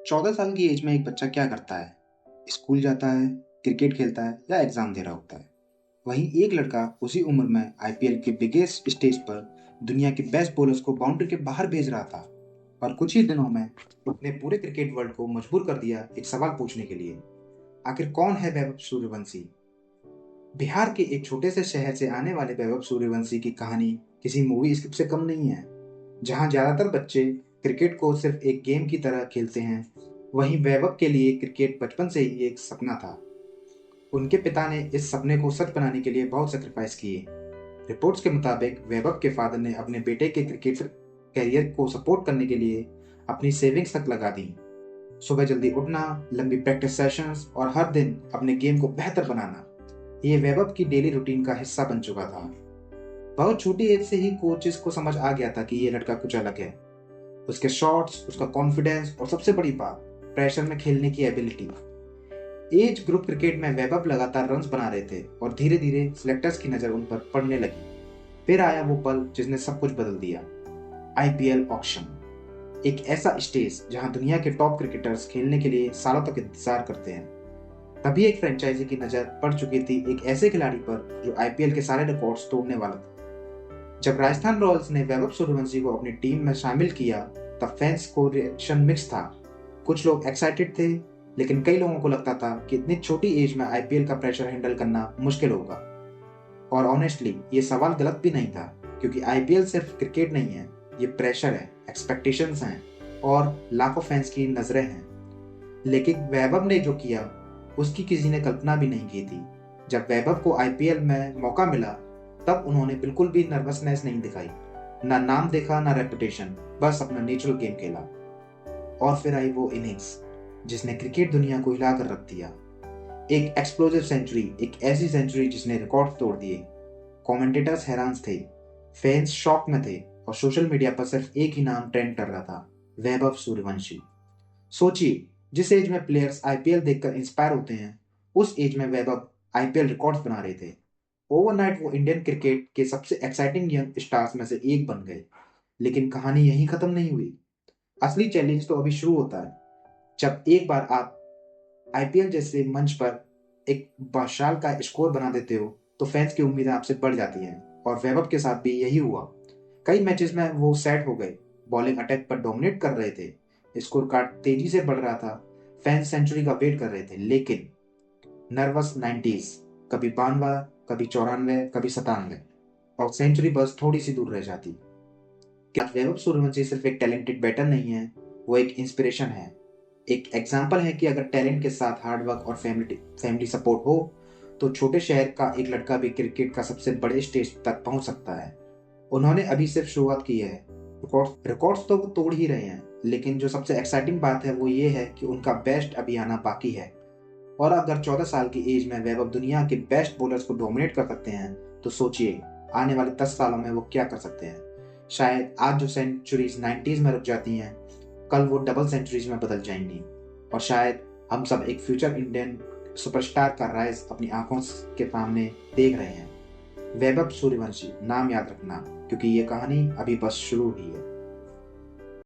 14 साल की एज में एक बच्चा क्या करता है? स्कूल जाता है, क्रिकेट खेलता है या एग्जाम दे रहा होता है। वहीं एक लड़का उसी उम्र में आईपीएल के बिगेस्ट स्टेज पर दुनिया के बेस्ट बॉलर्स को बाउंड्री के बाहर भेज रहा था। और कुछ ही दिनों में उसने पूरे क्रिकेट वर्ल्ड को मजबूर कर दिया एक सवाल पूछने के लिए। आखिर कौन है वैभव सूर्यवंशी? बिहार के एक छोटे से शहर से आने वाले वैभव सूर्यवंशी की कहानी किसी मूवी स्क्रिप्ट से कम नहीं है। जहां ज्यादातर बच्चे क्रिकेट को सिर्फ एक गेम की तरह खेलते हैं, वहीं वैभव के लिए क्रिकेट बचपन से ही एक सपना था। उनके पिता ने इस सपने को सच बनाने के लिए बहुत सेक्रीफाइस किए। रिपोर्ट्स के मुताबिक वैभव के फादर ने अपने बेटे के क्रिकेट कैरियर को सपोर्ट करने के लिए अपनी सेविंग्स तक लगा दी। सुबह जल्दी उठना, लंबी प्रैक्टिस सेशंस और हर दिन अपने गेम को बेहतर बनाना, ये वैभव की डेली रूटीन का हिस्सा बन चुका था। बहुत छोटी एज से ही कोचेस को समझ आ गया था कि ये लड़का कुछ अलग है। उसके शॉट्स, उसका कॉन्फिडेंस और सबसे बड़ी बात, प्रेशर में खेलने की एबिलिटी। एज ग्रुप क्रिकेट में वैभव लगातार रन्स बना रहे थे और धीरे धीरे सिलेक्टर्स की नजर उन पर पड़ने लगी। फिर आया वो पल जिसने सब कुछ बदल दिया। आईपीएल ऑक्शन, एक ऐसा स्टेज जहां दुनिया के टॉप क्रिकेटर्स खेलने के लिए सालों तक इंतजार करते हैं। तभी एक फ्रेंचाइजी की नजर पड़ चुकी थी एक ऐसे खिलाड़ी पर जो आईपीएल के सारे रिकॉर्ड्स तोड़ने वाला था। जब राजस्थान रॉयल्स ने वैभव सूर्यवंशी को अपनी टीम में शामिल किया तब फैंस को रिएक्शन मिक्स था। कुछ लोग एक्साइटेड थे, लेकिन कई लोगों को लगता था कि इतनी छोटी एज में आईपीएल का प्रेशर हैंडल करना मुश्किल होगा। और ऑनेस्टली ये सवाल गलत भी नहीं था, क्योंकि आईपीएल सिर्फ क्रिकेट नहीं है, ये प्रेशर है, एक्सपेक्टेशंस हैं और लाखों फैंस की नजरें हैं। लेकिन वैभव ने जो किया उसकी किसी ने कल्पना भी नहीं की थी। जब वैभव को आईपीएल में मौका मिला तब उन्होंने बिल्कुल भी नर्वसनेस नहीं दिखाई, ना नाम देखा ना रेपुटेशन, बस अपना नेचुरल गेम खेला। और फिर आई वो इनिंग्स जिसने क्रिकेट दुनिया को हिला कर रख दिया। एक एक्सप्लोसिव सेंचुरी, एक ऐसी सेंचुरी जिसने रिकॉर्ड तोड़ दिए। कमेंटेटर्स हैरान थे, फैंस शॉक में थे और सोशल मीडिया पर सिर्फ एक ही नाम ट्रेंड कर रहा था, वैभव सूर्यवंशी। सोचिए, जिस एज में प्लेयर्स आईपीएल देखकर इंस्पायर होते हैं, उस एज में वैभव आईपीएल रिकॉर्ड्स बना रहे थे। ओवरनाइट वो इंडियन क्रिकेट के सबसे एक्साइटिंग यंग स्टार्स में से एक बन गए। लेकिन कहानी यहीं खत्म नहीं हुई। असली चैलेंज तो अभी शुरू होता है। जब एक बार आप आईपीएल जैसे मंच पर एक बादशाह का स्कोर बना देते हो तो फैंस की उम्मीदें आपसे बढ़ जाती हैं, और वैभव के साथ भी यही हुआ। कई मैचेस में वो सेट हो गए, बॉलिंग अटैक पर डोमिनेट कर रहे थे, स्कोर कार्ड तेजी से बढ़ रहा था, फैंस सेंचुरी का वेट कर रहे थे। लेकिन नर्वस 90s, कभी 92, कभी 94, कभी 97, और सेंचुरी बस थोड़ी सी दूर रह जाती। क्या वैभव सूर्यवंशी सिर्फ एक टैलेंटेड बैटर नहीं है, वो एक इंस्पिरेशन है। एक एग्जाम्पल है कि अगर टैलेंट के साथ हार्डवर्क और फैमिली सपोर्ट हो तो छोटे शहर का एक लड़का भी क्रिकेट का सबसे बड़े स्टेज तक पहुंच सकता है। उन्होंने अभी सिर्फ शुरुआत की है। रिकॉर्ड्स तो वो तोड़ ही रहे हैं, लेकिन जो सबसे एक्साइटिंग बात है वो ये है कि उनका बेस्ट अभी आना बाकी है। और अगर 14 साल की एज में वैभव दुनिया के बेस्ट बॉलर्स को डोमिनेट कर सकते हैं तो सोचिए आने वाले 10 सालों में वो क्या कर सकते हैं। शायद आज जो सेंचुरीज 90s में रुक जाती हैं, कल वो डबल सेंचुरीज में बदल जाएंगी। और शायद हम सब एक फ्यूचर इंडियन सुपरस्टार का राइज अपनी आंखों के सामने देख रहे हैं। वैभव सूर्यवंशी नाम याद रखना, क्योंकि ये कहानी अभी बस शुरू हुई है।